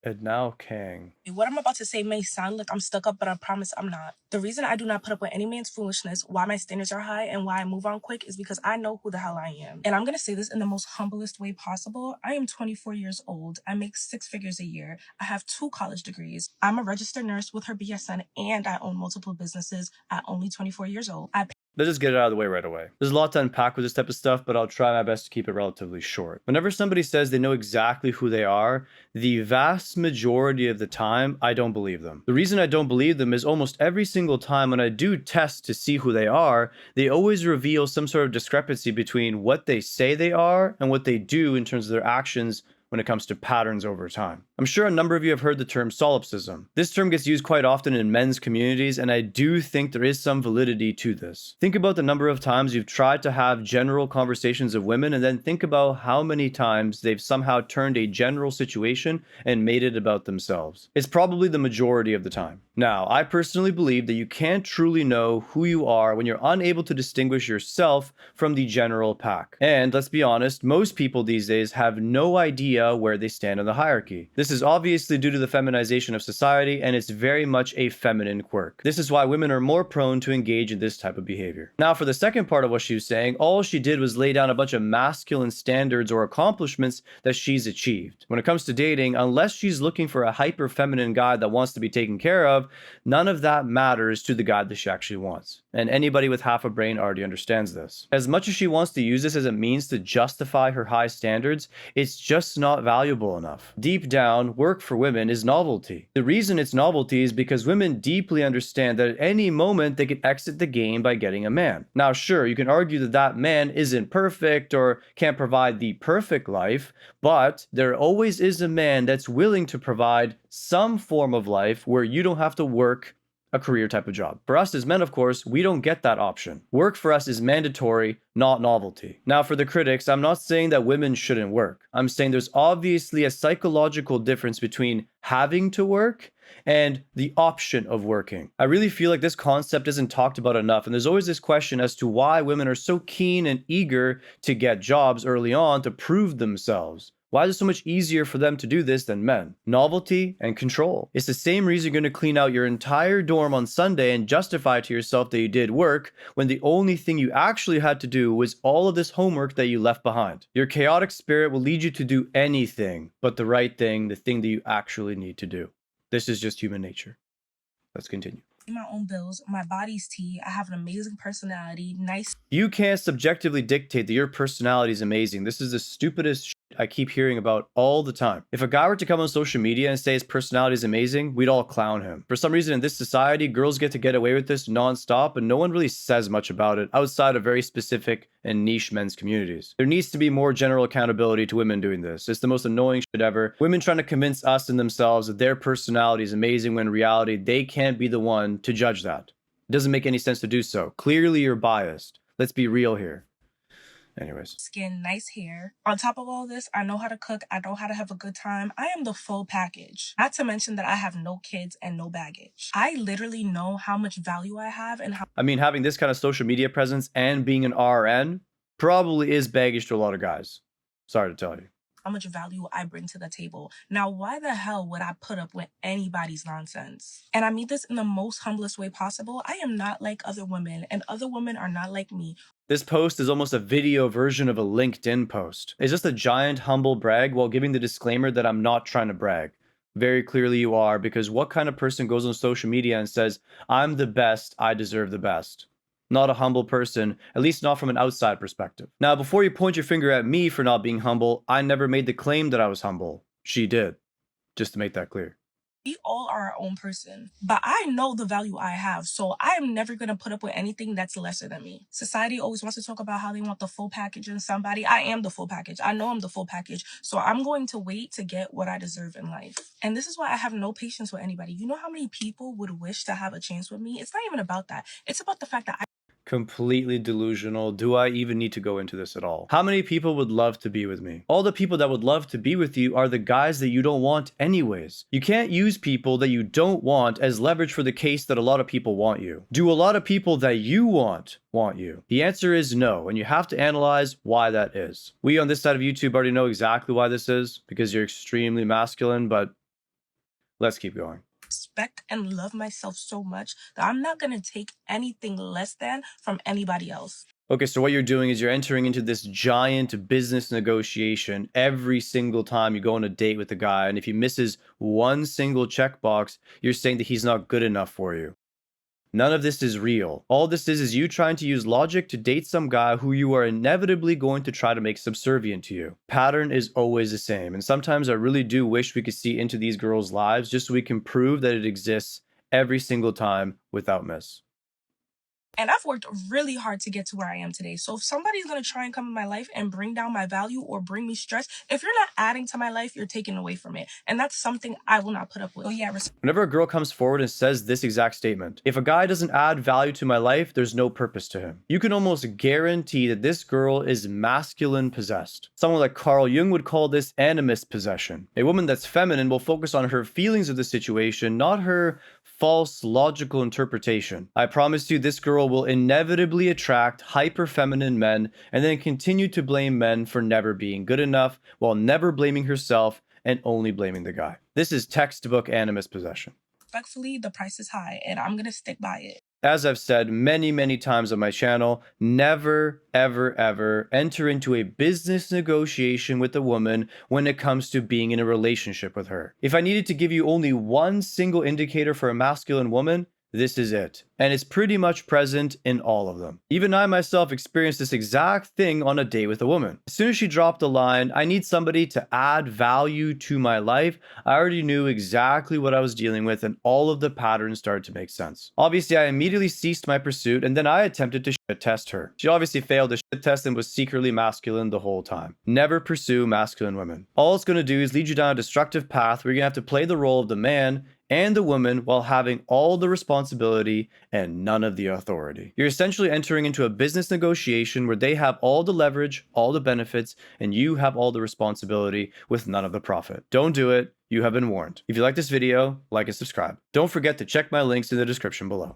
And now Kang. What I'm about to say may sound like I'm stuck up, but I promise I'm not. The reason I do not put up with any man's foolishness, why my standards are high, and why I move on quick is because I know who the hell I am. And I'm gonna say this in the most humblest way possible. I am 24 years old. I make 6 figures a year. I have 2 college degrees. I'm a registered nurse with her BSN, and I own multiple businesses at only 24 years old. Let's just get it out of the way right away. There's a lot to unpack with this type of stuff, but I'll try my best to keep it relatively short. Whenever somebody says they know exactly who they are, the vast majority of the time, I don't believe them. The reason I don't believe them is almost every single time when I do test to see who they are, they always reveal some sort of discrepancy between what they say they are and what they do in terms of their actions when it comes to patterns over time. I'm sure a number of you have heard the term solipsism. This term gets used quite often in men's communities, and I do think there is some validity to this. Think about the number of times you've tried to have general conversations of women, and then think about how many times they've somehow turned a general situation and made it about themselves. It's probably the majority of the time. Now, I personally believe that you can't truly know who you are when you're unable to distinguish yourself from the general pack. And let's be honest, most people these days have no idea where they stand in the hierarchy. This is obviously due to the feminization of society, and it's very much a feminine quirk. This is why women are more prone to engage in this type of behavior. Now, for the second part of what she was saying, all she did was lay down a bunch of masculine standards or accomplishments that she's achieved. When it comes to dating, unless she's looking for a hyper feminine guy that wants to be taken care of, none of that matters to the guy that she actually wants. And anybody with half a brain already understands this. As much as she wants to use this as a means to justify her high standards, it's just not valuable enough. Deep down, work for women is novelty. The reason it's novelty is because women deeply understand that at any moment they can exit the game by getting a man. Now, sure, you can argue that that man isn't perfect or can't provide the perfect life, but there always is a man that's willing to provide some form of life where you don't have to work a career type of job. For us as men, of course, we don't get that option. Work for us is mandatory, not novelty. Now, for the critics, I'm not saying that women shouldn't work. I'm saying there's obviously a psychological difference between having to work and the option of working. I really feel like this concept isn't talked about enough, and there's always this question as to why women are so keen and eager to get jobs early on to prove themselves. Why is it so much easier for them to do this than men? Novelty and control. It's the same reason you're going to clean out your entire dorm on Sunday and justify to yourself that you did work when the only thing you actually had to do was all of this homework that you left behind. Your chaotic spirit will lead you to do anything but the right thing, the thing that you actually need to do. This is just human nature. Let's continue. My own bills, my body's tea. I have an amazing personality, nice. You can't subjectively dictate that your personality is amazing. This is the stupidest shit I keep hearing about all the time. If a guy were to come on social media and say his personality is amazing, we'd all clown him. For some reason in this society, girls get away with this nonstop, and no one really says much about it outside of very specific and niche men's communities. There needs to be more general accountability to women doing this. It's the most annoying shit ever. Women trying to convince us and themselves that their personality is amazing when in reality they can't be the one to judge that. It doesn't make any sense to do so. Clearly you're biased. Let's be real here. Anyways. Skin, nice hair. On top of all this, I know how to cook. I know how to have a good time. I am the full package. Not to mention that I have no kids and no baggage. I literally know how much value I have and how. I mean, having this kind of social media presence and being an RN probably is baggage to a lot of guys. Sorry to tell you. How much value I bring to the table. Now, why the hell would I put up with anybody's nonsense? And I mean this in the most humblest way possible. I am not like other women, and other women are not like me. This post is almost a video version of a LinkedIn post. It's just a giant humble brag while giving the disclaimer that I'm not trying to brag. Very clearly you are, because what kind of person goes on social media and says, I'm the best, I deserve the best? Not a humble person, at least not from an outside perspective. Now, before you point your finger at me for not being humble, I never made the claim that I was humble. She did. Just to make that clear. We all are our own person, but I know the value I have, so I am never going to put up with anything that's lesser than me. Society always wants to talk about how they want the full package in somebody. I am the full package. I know I'm the full package, so I'm going to wait to get what I deserve in life. And this is why I have no patience with anybody. You know how many people would wish to have a chance with me? It's not even about that. It's about the fact that Completely delusional. Do I even need to go into this at all? How many people would love to be with me? All the people that would love to be with you are the guys that you don't want anyways. You can't use people that you don't want as leverage for the case that a lot of people want you. Do a lot of people that you want you? The answer is no, and you have to analyze why that is. We on this side of YouTube already know exactly why this is, because you're extremely masculine, but Let's keep going. Respect and love myself so much that I'm not gonna take anything less than from anybody else. Okay, so what you're doing is you're entering into this giant business negotiation every single time you go on a date with a guy. And if he misses one single checkbox, you're saying that he's not good enough for you. None of this is real. All this is you trying to use logic to date some guy who you are inevitably going to try to make subservient to you. Pattern is always the same. And sometimes I really do wish we could see into these girls' lives just so we can prove that it exists every single time without miss. And I've worked really hard to get to where I am today. So if somebody's gonna try and come in my life and bring down my value or bring me stress, if you're not adding to my life, you're taking away from it. And that's something I will not put up with. Oh yeah, Whenever a girl comes forward and says this exact statement, if a guy doesn't add value to my life, there's no purpose to him. You can almost guarantee that this girl is masculine possessed. Someone like Carl Jung would call this animist possession. A woman that's feminine will focus on her feelings of the situation, not her false logical interpretation. I promise you, this girl will inevitably attract hyper feminine men and then continue to blame men for never being good enough while never blaming herself and only blaming the guy. This is textbook animist possession. Respectfully, the price is high and I'm gonna stick by it. As I've said many times on my channel, never, ever enter into a business negotiation with a woman when it comes to being in a relationship with her. If I needed to give you only one single indicator for a masculine woman, this is it. And it's pretty much present in all of them. Even I myself experienced this exact thing on a date with a woman. As soon as she dropped the line, I need somebody to add value to my life, I already knew exactly what I was dealing with and all of the patterns started to make sense. Obviously, I immediately ceased my pursuit and then I attempted to shit test her. She obviously failed the shit test and was secretly masculine the whole time. Never pursue masculine women. All it's going to do is lead you down a destructive path where you're going to have to play the role of the man and the woman while having all the responsibility and none of the authority. You're essentially entering into a business negotiation where they have all the leverage, all the benefits, and you have all the responsibility with none of the profit. Don't do it. You have been warned. If you like this video, like and subscribe. Don't forget to check my links in the description below.